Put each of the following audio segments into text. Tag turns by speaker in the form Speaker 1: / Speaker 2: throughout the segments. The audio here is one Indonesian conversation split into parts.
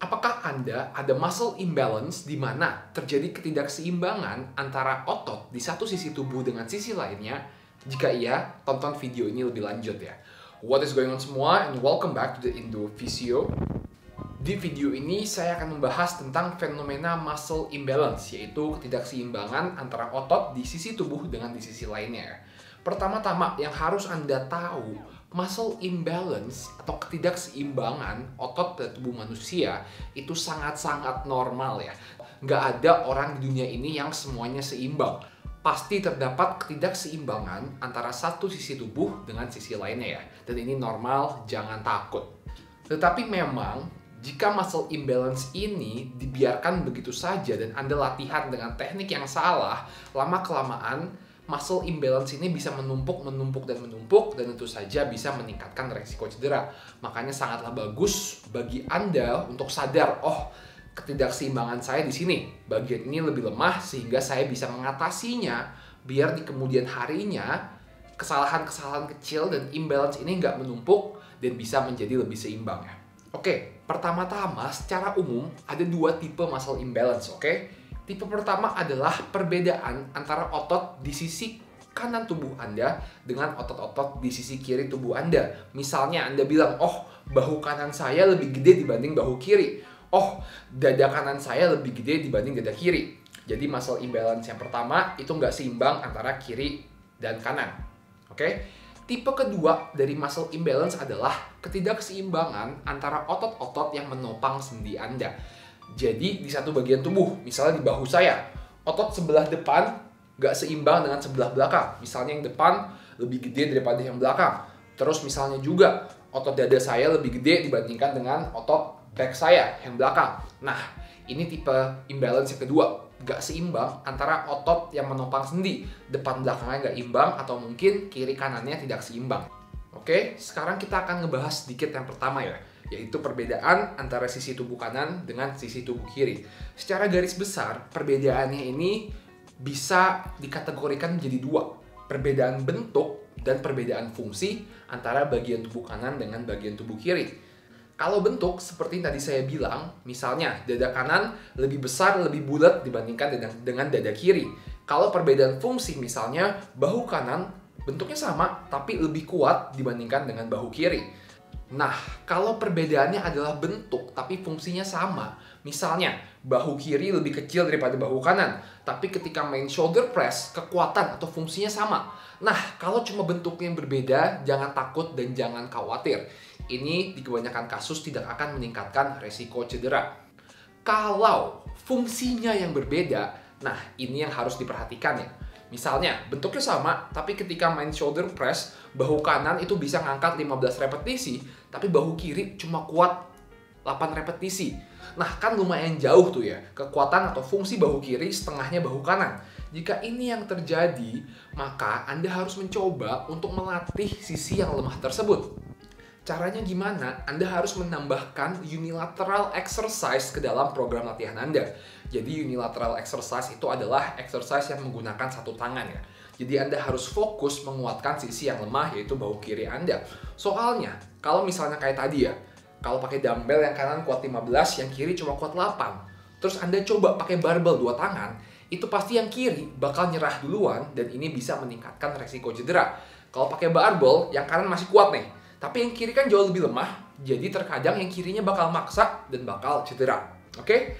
Speaker 1: Apakah Anda ada muscle imbalance di mana terjadi ketidakseimbangan antara otot di satu sisi tubuh dengan sisi lainnya? Jika iya, tonton video ini lebih lanjut ya. What is going on semua, and welcome back to the Indo Physio. Di video ini saya akan membahas tentang fenomena muscle imbalance, yaitu ketidakseimbangan antara otot di sisi tubuh dengan di sisi lainnya ya. Pertama-tama yang harus Anda tahu, muscle imbalance atau ketidakseimbangan otot pada tubuh manusia itu sangat-sangat normal ya. Nggak ada orang di dunia ini yang semuanya seimbang. Pasti terdapat ketidakseimbangan antara satu sisi tubuh dengan sisi lainnya ya. Dan ini normal, jangan takut. Tetapi memang jika muscle imbalance ini dibiarkan begitu saja dan Anda latihan dengan teknik yang salah, lama-kelamaan muscle imbalance ini bisa menumpuk dan tentu saja bisa meningkatkan resiko cedera. Makanya sangatlah bagus bagi Anda untuk sadar, oh, ketidakseimbangan saya di sini, bagian ini lebih lemah sehingga saya bisa mengatasinya biar di kemudian harinya kesalahan-kesalahan kecil dan imbalance ini nggak menumpuk dan bisa menjadi lebih seimbang ya. Oke, pertama-tama secara umum ada dua tipe muscle imbalance, oke? Tipe pertama adalah perbedaan antara otot di sisi kanan tubuh Anda dengan otot-otot di sisi kiri tubuh Anda. Misalnya Anda bilang, oh, bahu kanan saya lebih gede dibanding bahu kiri. Oh, dada kanan saya lebih gede dibanding dada kiri. Jadi muscle imbalance yang pertama itu nggak seimbang antara kiri dan kanan. Oke? Tipe kedua dari muscle imbalance adalah ketidakseimbangan antara otot-otot yang menopang sendi Anda. Jadi di satu bagian tubuh, misalnya di bahu saya, otot sebelah depan nggak seimbang dengan sebelah belakang. Misalnya yang depan lebih gede daripada yang belakang. Terus misalnya juga otot dada saya lebih gede dibandingkan dengan otot back saya yang belakang. Nah, ini tipe imbalance yang kedua. Nggak seimbang antara otot yang menopang sendi. Depan belakangnya nggak imbang atau mungkin kiri kanannya tidak seimbang. Oke, sekarang kita akan ngebahas sedikit yang pertama ya, yaitu perbedaan antara sisi tubuh kanan dengan sisi tubuh kiri. Secara garis besar, perbedaannya ini bisa dikategorikan menjadi dua. Perbedaan bentuk dan perbedaan fungsi antara bagian tubuh kanan dengan bagian tubuh kiri. Kalau bentuk, seperti tadi saya bilang, misalnya dada kanan lebih besar, lebih bulat dibandingkan dengan dada kiri. Kalau perbedaan fungsi, misalnya bahu kanan bentuknya sama, tapi lebih kuat dibandingkan dengan bahu kiri. Nah, kalau perbedaannya adalah bentuk, tapi fungsinya sama. Misalnya, bahu kiri lebih kecil daripada bahu kanan, tapi ketika main shoulder press, kekuatan atau fungsinya sama. Nah, kalau cuma bentuknya yang berbeda, jangan takut dan jangan khawatir. Ini di kebanyakan kasus tidak akan meningkatkan resiko cedera. Kalau fungsinya yang berbeda, nah ini yang harus diperhatikan ya. Misalnya, bentuknya sama, tapi ketika main shoulder press, bahu kanan itu bisa ngangkat 15 repetisi, tapi bahu kiri cuma kuat 8 repetisi. Nah, kan lumayan jauh tuh ya, kekuatan atau fungsi bahu kiri setengahnya bahu kanan. Jika ini yang terjadi, maka Anda harus mencoba untuk melatih sisi yang lemah tersebut. Caranya gimana? Anda harus menambahkan unilateral exercise ke dalam program latihan Anda. Jadi unilateral exercise itu adalah exercise yang menggunakan satu tangan ya. Jadi Anda harus fokus menguatkan sisi yang lemah, yaitu bahu kiri Anda. Soalnya, kalau misalnya kayak tadi ya, kalau pakai dumbbell yang kanan kuat 15, yang kiri cuma kuat 8. Terus Anda coba pakai barbell 2 tangan, itu pasti yang kiri bakal nyerah duluan dan ini bisa meningkatkan resiko cedera. Kalau pakai barbell, yang kanan masih kuat nih, tapi yang kiri kan jauh lebih lemah, jadi terkadang yang kirinya bakal maksa dan bakal cedera. Oke?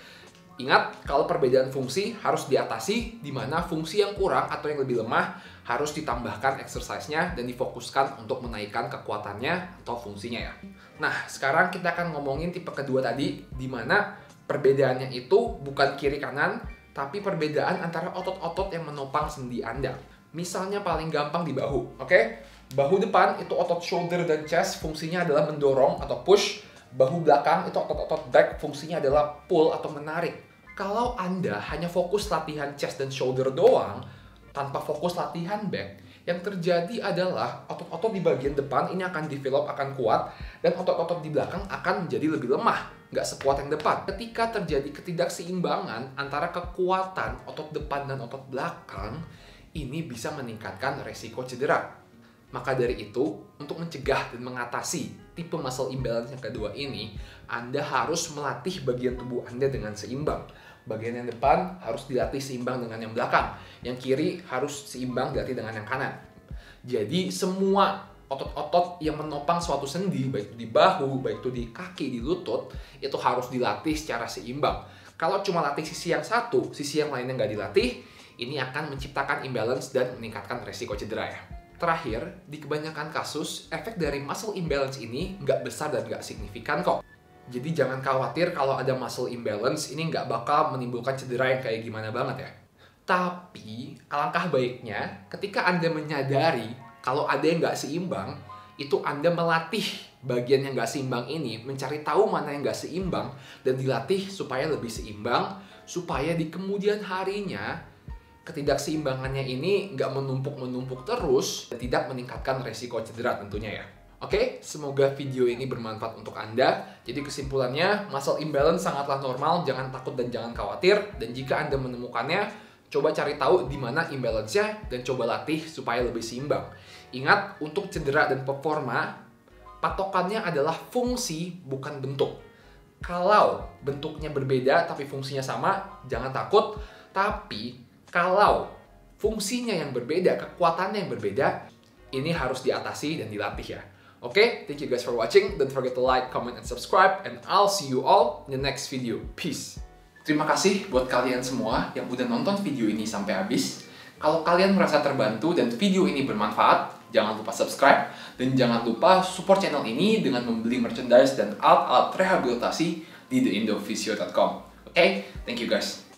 Speaker 1: Ingat, kalau perbedaan fungsi harus diatasi, di mana fungsi yang kurang atau yang lebih lemah harus ditambahkan exercise-nya dan difokuskan untuk menaikkan kekuatannya atau fungsinya ya. Nah, sekarang kita akan ngomongin tipe kedua tadi, di mana perbedaannya itu bukan kiri kanan, tapi perbedaan antara otot-otot yang menopang sendi Anda. Misalnya paling gampang di bahu, oke? Bahu depan itu otot shoulder dan chest, fungsinya adalah mendorong atau push. Bahu belakang itu otot-otot back, fungsinya adalah pull atau menarik. Kalau Anda hanya fokus latihan chest dan shoulder doang, tanpa fokus latihan back, yang terjadi adalah otot-otot di bagian depan ini akan develop, akan kuat, dan otot-otot di belakang akan menjadi lebih lemah, nggak sekuat yang depan. Ketika terjadi ketidakseimbangan antara kekuatan otot depan dan otot belakang, ini bisa meningkatkan resiko cedera. Maka dari itu, untuk mencegah dan mengatasi tipe muscle imbalance yang kedua ini, Anda harus melatih bagian tubuh Anda dengan seimbang. Bagian yang depan harus dilatih seimbang dengan yang belakang. Yang kiri harus seimbang dilatih dengan yang kanan. Jadi semua otot-otot yang menopang suatu sendi, baik itu di bahu, baik itu di kaki, di lutut, itu harus dilatih secara seimbang. Kalau cuma latih sisi yang satu, sisi yang lainnya nggak dilatih, ini akan menciptakan imbalance dan meningkatkan resiko cedera ya. Terakhir, di kebanyakan kasus, efek dari muscle imbalance ini nggak besar dan nggak signifikan kok. Jadi jangan khawatir kalau ada muscle imbalance, ini nggak bakal menimbulkan cedera yang kayak gimana banget ya. Tapi, alangkah baiknya ketika Anda menyadari kalau ada yang nggak seimbang, itu Anda melatih bagian yang nggak seimbang ini, mencari tahu mana yang nggak seimbang, dan dilatih supaya lebih seimbang, supaya di kemudian harinya, ketidakseimbangannya ini nggak menumpuk-menumpuk terus dan tidak meningkatkan resiko cedera tentunya ya. Oke, semoga video ini bermanfaat untuk Anda. Jadi kesimpulannya, muscle imbalance sangatlah normal, jangan takut dan jangan khawatir. Dan jika Anda menemukannya, coba cari tahu di mana imbalance-nya dan coba latih supaya lebih seimbang. Ingat, untuk cedera dan performa, patokannya adalah fungsi bukan bentuk. Kalau bentuknya berbeda tapi fungsinya sama, jangan takut. Tapi kalau fungsinya yang berbeda, kekuatannya yang berbeda, ini harus diatasi dan dilatih ya. Oke, thank you guys for watching. Don't forget to like, comment, and subscribe. And I'll see you all in the next video. Peace. Terima kasih buat kalian semua yang udah nonton video ini sampai habis. Kalau kalian merasa terbantu dan video ini bermanfaat, jangan lupa subscribe. Dan jangan lupa support channel ini dengan membeli merchandise dan alat-alat rehabilitasi di theindophysio.com. Oke, thank you guys.